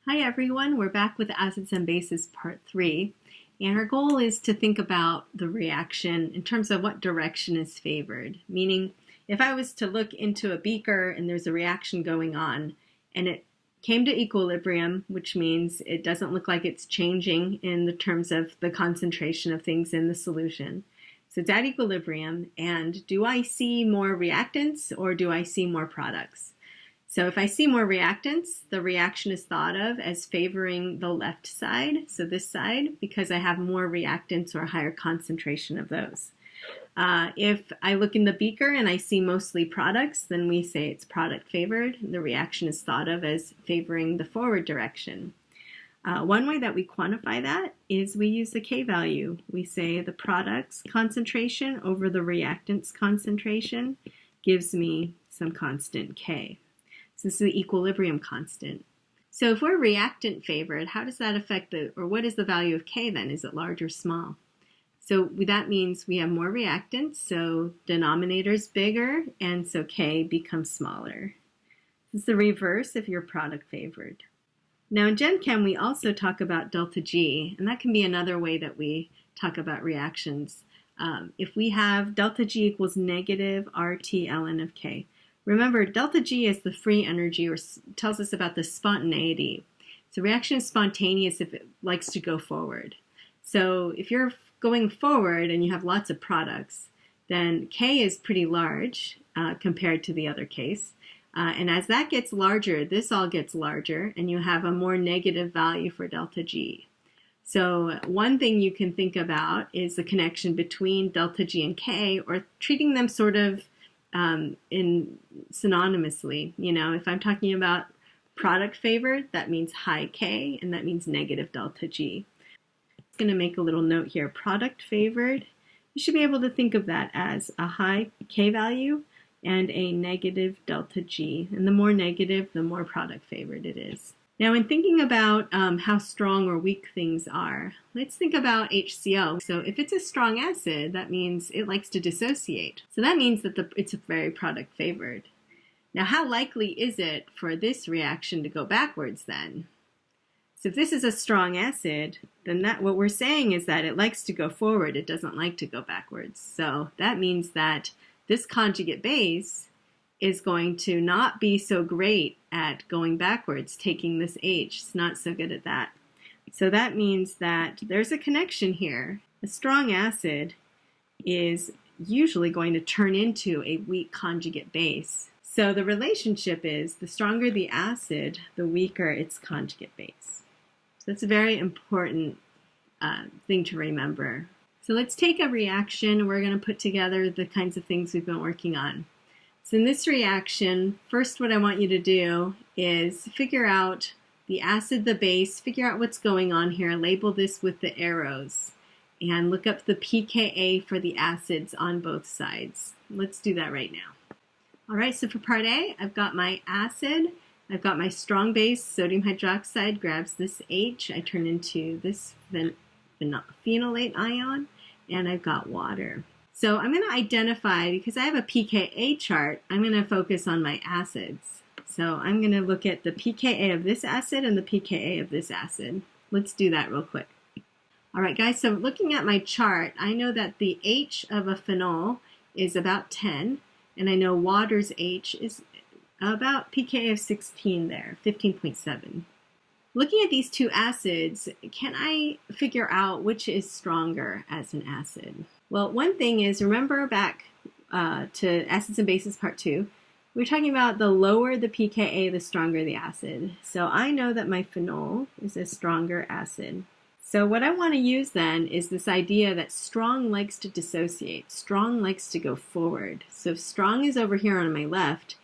Hi everyone, we're back with Acids and Bases Part 3, and our goal is to think about the reaction in terms of what direction is favored. Meaning, if I was to look into a beaker and there's a reaction going on, and it came to equilibrium, which means it doesn't look like it's changing in the terms of the concentration of things in the solution. So it's at equilibrium, and do I see more reactants or do I see more products? So if I see more reactants, the reaction is thought of as favoring the left side, so this side, because I have more reactants or a higher concentration of those. If I look in the beaker and I see mostly products, then we say it's product favored. The reaction is thought of as favoring the forward direction. One way that we quantify that is we use the K value. We say the product's concentration over the reactant's concentration gives me some constant K. So this is the equilibrium constant. So if we're reactant favored, how does that affect what is the value of K then? Is it large or small? So that means we have more reactants, so denominator's bigger, and so K becomes smaller. This is the reverse if you're product favored. Now in Gen Chem, we also talk about delta G, and that can be another way that we talk about reactions. If we have delta G equals negative RT ln of K, remember, delta G is the free energy, or tells us about the spontaneity. So reaction is spontaneous if it likes to go forward. So if you're going forward and you have lots of products, then K is pretty large compared to the other case. And as that gets larger, this all gets larger, and you have a more negative value for delta G. So one thing you can think about is the connection between delta G and K, or treating them sort of in synonymously. You know, if I'm talking about product favored, that means high K, and that means negative delta G. I'm just going to make a little note here. Product favored, you should be able to think of that as a high K value and a negative delta G. And the more negative, the more product favored it is. Now, in thinking about how strong or weak things are, let's think about HCl. So if it's a strong acid, that means it likes to dissociate. So that means that it's very product favored. Now, how likely is it for this reaction to go backwards then? So if this is a strong acid, then what we're saying is that it likes to go forward. It doesn't like to go backwards. So that means that this conjugate base is going to not be so great at going backwards, taking this H. It's not so good at that. So that means that there's a connection here. A strong acid is usually going to turn into a weak conjugate base. So the relationship is the stronger the acid, the weaker its conjugate base. So that's a very important thing to remember. So let's take a reaction. We're going to put together the kinds of things we've been working on. So in this reaction, first what I want you to do is figure out the acid, the base, figure out what's going on here, label this with the arrows, and look up the pKa for the acids on both sides. Let's do that right now. All right, so for part A, I've got my acid, I've got my strong base, sodium hydroxide grabs this H, I turn into this phenolate ion, and I've got water. So I'm going to identify, because I have a pKa chart, I'm going to focus on my acids. So I'm going to look at the pKa of this acid and the pKa of this acid. Let's do that real quick. All right, guys, so looking at my chart, I know that the H of a phenol is about 10, and I know water's H is about pKa of 16 there, 15.7. Looking at these two acids, can I figure out which is stronger as an acid? Well, one thing is, remember back to Acids and Bases Part 2, we were talking about the lower the pKa, the stronger the acid. So I know that my phenol is a stronger acid. So what I want to use then is this idea that strong likes to dissociate. Strong likes to go forward. So if strong is over here on my left,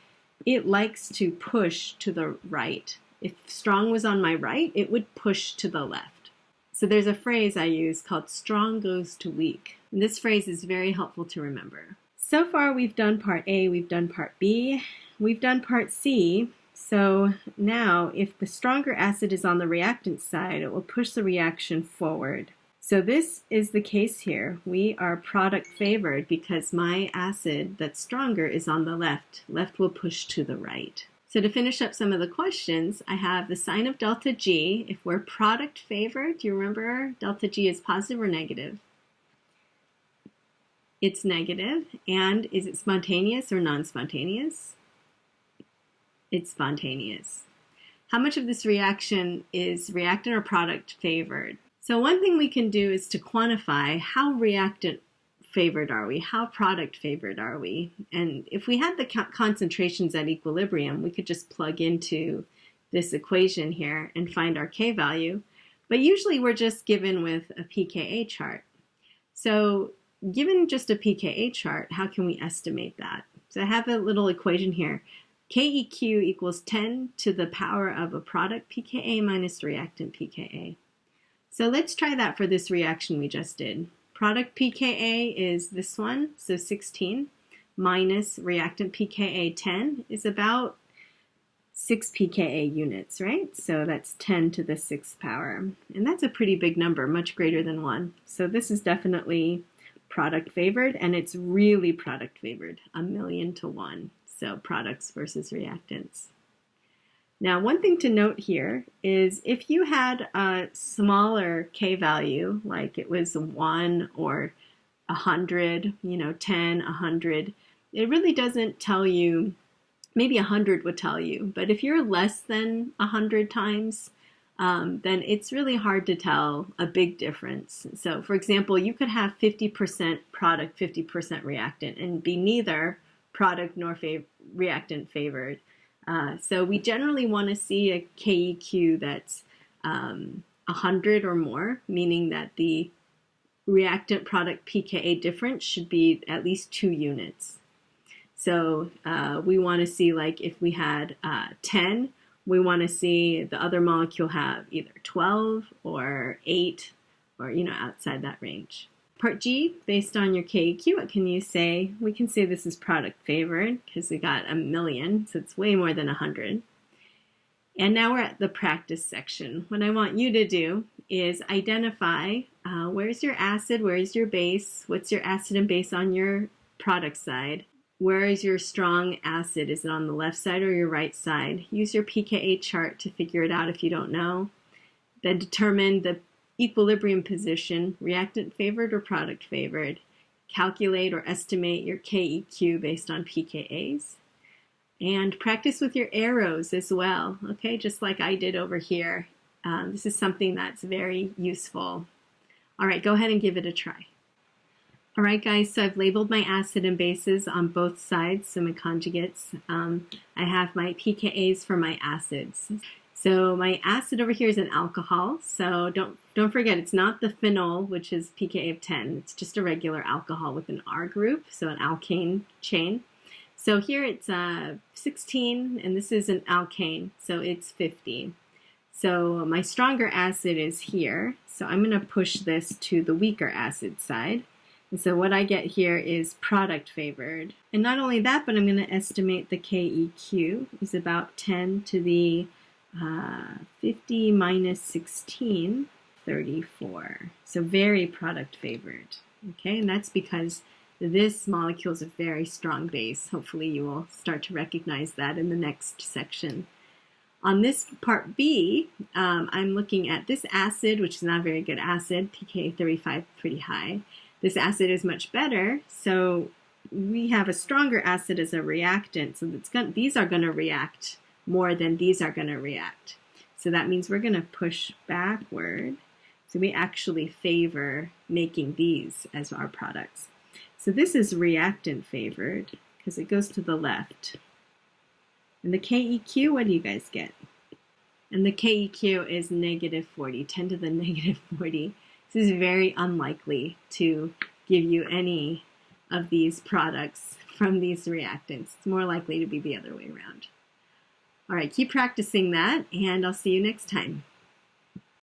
it likes to push to the right. If strong was on my right, it would push to the left. So there's a phrase I use called strong goes to weak. And this phrase is very helpful to remember. So far we've done part A, we've done part B, we've done part C. So now if the stronger acid is on the reactant side, it will push the reaction forward. So this is the case here. We are product favored because my acid that's stronger is on the left. Left will push to the right. So to finish up some of the questions, I have the sign of delta G. If we're product favored, do you remember delta G is positive or negative? It's negative. And is it spontaneous or non-spontaneous? It's spontaneous. How much of this reaction is reactant or product favored? So one thing we can do is to quantify how reactant favored are we? How product favored are we? And if we had the concentrations at equilibrium, we could just plug into this equation here and find our K value. But usually we're just given with a pKa chart. So given just a pKa chart, how can we estimate that? So I have a little equation here. KEQ equals 10 to the power of a product pKa minus reactant pKa. So let's try that for this reaction we just did. Product pKa is this one, so 16, minus reactant pKa 10 is about 6 pKa units, right? So that's 10 to the 6th power. And that's a pretty big number, much greater than 1. So this is definitely product favored, and it's really product favored, 1,000,000 to 1. So products versus reactants. Now, one thing to note here is if you had a smaller K value, like it was 1 or 100, 10, 100, it really doesn't tell you, maybe 100 would tell you, but if you're less than 100 times, then it's really hard to tell a big difference. So, for example, you could have 50% product, 50% reactant, and be neither product nor reactant favored. So we generally want to see a KEQ that's 100 or more, meaning that the reactant product pKa difference should be at least 2 units. So we want to see, like, if we had 10, we want to see the other molecule have either 12 or 8 or, outside that range. Part G, based on your KEQ, what can you say? We can say this is product favored because we got 1,000,000, so it's way more than 100. And now we're at the practice section. What I want you to do is identify where's your acid, where's your base, what's your acid and base on your product side, where is your strong acid, is it on the left side or your right side? Use your pKa chart to figure it out if you don't know. Then determine the equilibrium position, reactant favored or product favored. Calculate or estimate your KEQ based on pKas. And practice with your arrows as well, okay, just like I did over here. This is something that's very useful. All right, go ahead and give it a try. All right, guys, so I've labeled my acid and bases on both sides, so my conjugates. I have my pKas for my acids. So my acid over here is an alcohol, so don't forget it's not the phenol, which is pKa of 10. It's just a regular alcohol with an R group, so an alkane chain. So here it's 16, and this is an alkane, so it's 50. So my stronger acid is here, so I'm going to push this to the weaker acid side. And so what I get here is product favored. And not only that, but I'm going to estimate the KEQ is about 10 to the 50 minus 16, 34. So very product favored. Okay, and that's because this molecule is a very strong base. Hopefully you will start to recognize that in the next section. On this part B, I'm looking at this acid, which is not a very good acid, pKa 35, pretty high. This acid is much better, so we have a stronger acid as a reactant, so these are going to react more than these are going to react. So that means we're going to push backward. So we actually favor making these as our products. So this is reactant favored because it goes to the left. And the KEQ, what do you guys get? And the KEQ is negative 40, 10 to the negative 40. This is very unlikely to give you any of these products from these reactants. It's more likely to be the other way around. All right, keep practicing that, and I'll see you next time.